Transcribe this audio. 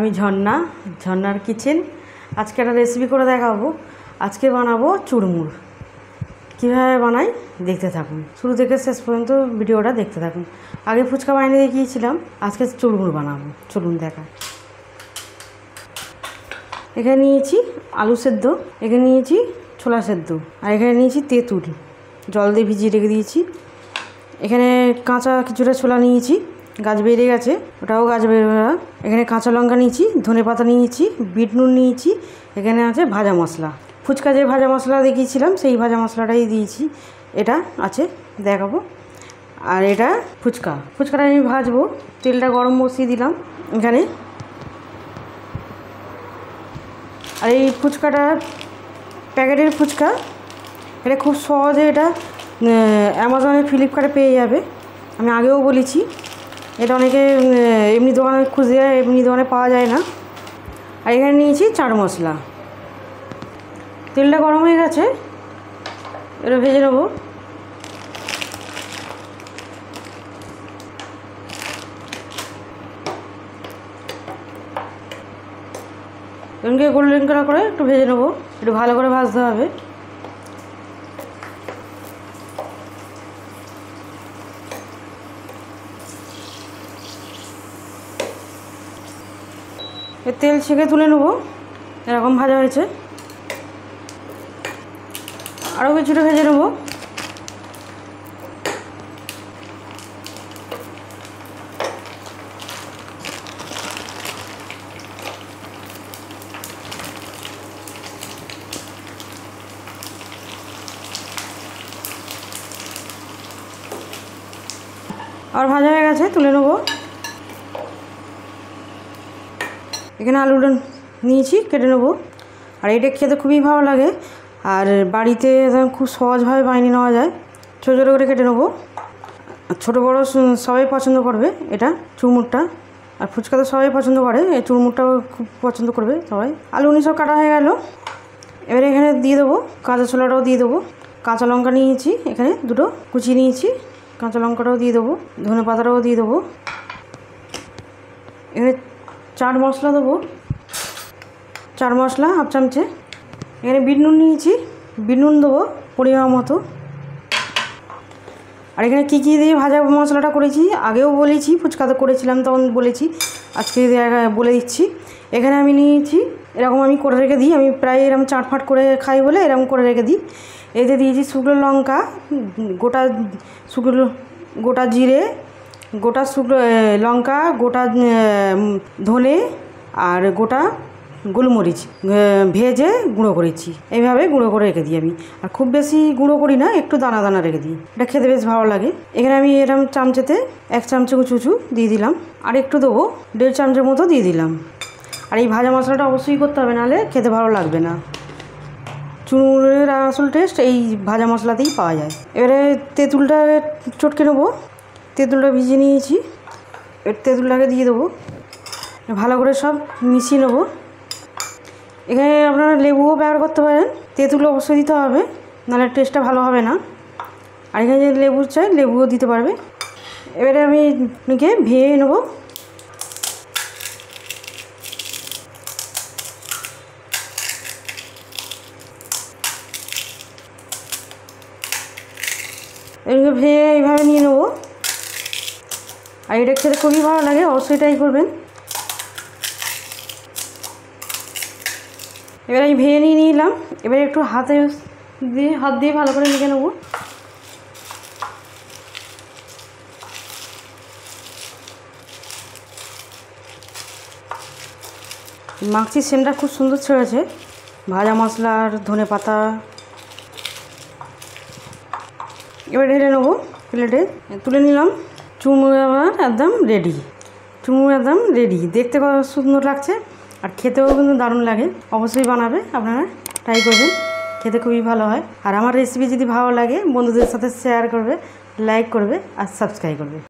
আমি ঝর্ণার কিচেন। আজকে একটা রেসিপি করে দেখাবো। আজকে বানাবো চুরমুর। কীভাবে বানাই দেখতে থাকুন, শুরু থেকে শেষ পর্যন্ত ভিডিওটা দেখতে থাকুন। আগে ফুচকা বানিয়ে দেখিয়েছিলাম, আজকে চুরমুর বানাবো, চলুন দেখা। এখানে নিয়েছি আলু সেদ্ধ, এখানে নিয়েছি ছোলা সেদ্ধ, আর এখানে নিয়েছি তেঁতুল, জল দিয়ে ভিজিয়ে রেখে দিয়েছি। এখানে কাঁচা কিছুটা ছোলা নিয়েছি, গাছ বেরিয়ে গেছে, ওটাও গাছ বেরিয়ে। এখানে কাঁচা লঙ্কা নিয়েছি, ধনে পাতা নিয়েছি, বিট নুন নিয়েছি। এখানে আছে ভাজা মশলা, ফুচকা যে ভাজা মশলা দেখিয়েছিলাম সেই ভাজা মশলাটাই দিয়েছি। এটা আছে দেখাবো। আর এটা ফুচকাটা আমি ভাজবো। তেলটা গরম বসিয়ে দিলাম এখানে। আর এই ফুচকাটা প্যাকেটের ফুচকা, এটা খুব সহজে এটা অ্যামাজনে, ফ্লিপকার্টে পেয়ে যাবে। আমি আগেও বলেছি, এটা অনেকে এমনি দোকানে খুঁজে যায়, এমনি দোকানে পাওয়া যায় না। আর এখানে নিয়েছি চাট মশলা। তেলটা গরম হয়ে গেছে, এটা ভেজে নেবো। এমনকি গোল্ডেন কালার করে একটু ভেজে নেবো, একটু ভালো করে ভাজতে হবে। তেল ছেঁকে তুলে নেবো, এরকম ভাজা হয়েছে। আরও কিছুটা ভেজে নেবো। আর ভাজা হয়ে গেছে, তুলে নেবো। এখানে আলুটা নিয়েছি, কেটে নেবো। আর এটা খেতে খুবই ভালো লাগে, আর বাড়িতে খুব সহজভাবে বানিয়ে নেওয়া যায়। ছোটো ছোটো করে কেটে নেবো। ছোটো বড়ো সবাই পছন্দ করবে এটা চুরমুরটা। আর ফুচকা তো সবাই পছন্দ করে, এই চুরমুরটাও খুব পছন্দ করবে সবাই। আলু সব কাটা হয়ে গেল। এবারে এখানে দিয়ে দেবো কাঁচা ছোলাটাও দিয়ে দেবো। কাঁচা লঙ্কা নিয়েছি, এখানে দুটো কুচিয়ে নিয়েছি, কাঁচা লঙ্কাটাও দিয়ে দেবো, ধনে পাতাটাও দিয়ে দেবো। এখানে চাট মশলা দেবো, চাট মশলা হাফ চামচে। এখানে বিট নুন নিয়েছি, বিট নুন দেবো পরিমাণ মতো। আর এখানে কী কী দিয়ে ভাজা মশলাটা করেছি আগেও বলেছি, ফুচকাতে করেছিলাম তখন বলেছি, আজকে বলে দিচ্ছি। এখানে আমি নিয়েছি, এরকম আমি করে রেখে দিই, আমি প্রায় এরকম চাটফাট করে খাই বলে এরকম করে রেখে দিই। এতে দিয়েছি শুকনো লঙ্কা, গোটা জিরে, গোটা শুকনো লঙ্কা, গোটা ধনে, আর গোটা গোলমরিচ ভেজে গুঁড়ো করেছি। এইভাবে গুঁড়ো করে রেখে দিই আমি। আর খুব বেশি গুঁড়ো করি না, একটু দানা দানা রেখে দিই, এটা খেতে বেশ ভালো লাগে। এখানে আমি এরকম চামচেতে 1 চামচ উঁচু দিয়ে দিলাম। আর একটু দেবো, 1.5 চামচের মতো দিয়ে দিলাম। আর এই ভাজা মশলাটা অবশ্যই করতে হবে, নাহলে খেতে ভালো লাগবে না। চুরমুরের আসল টেস্ট এই ভাজা মশলাতেই পাওয়া যায়। এবারে তেঁতুলটা চটকে নেবো। তেঁতুলটা ভিজিয়ে নিয়েছি, তেঁতুলটাকে দিয়ে দেবো, ভালো করে সব মিশিয়ে নেবো। এখানে আপনারা লেবুও ব্যবহার করতে পারেন, তেঁতুল অবশ্যই দিতে হবে, নাহলে টেস্টটা ভালো হবে না। আর এখানে যদি লেবু চাই লেবুও দিতে পারবে। এবারে আমি ভেজে নেবো। এগুলো ভেজে এইভাবে নিয়ে নেবো। আর এটা খেতে খুবই ভালো লাগে, অবশ্যই ট্রাই করবেন। এবার আমি ভেজে নিয়ে নিলাম। এবার একটু হাত দিয়ে ভালো করে মেখে নেবো। মাখছি, সেন্টটা খুব সুন্দর ছেড়েছে, ভাজা মশলার ধনে পাতা। এবার ঢেলে নেবো প্লেটে, তুলে নিলাম। চুরমুর আমার একদম রেডি। দেখতে কত সুন্দর লাগছে, আর খেতেও কিন্তু দারুণ লাগে। অবশ্যই বানাবে, আপনারা ট্রাই করবেন, খেতে খুবই ভালো হয়। আর আমার রেসিপি যদি ভালো লাগে বন্ধুদের সাথে শেয়ার করবে, লাইক করবে আর সাবস্ক্রাইব করবে।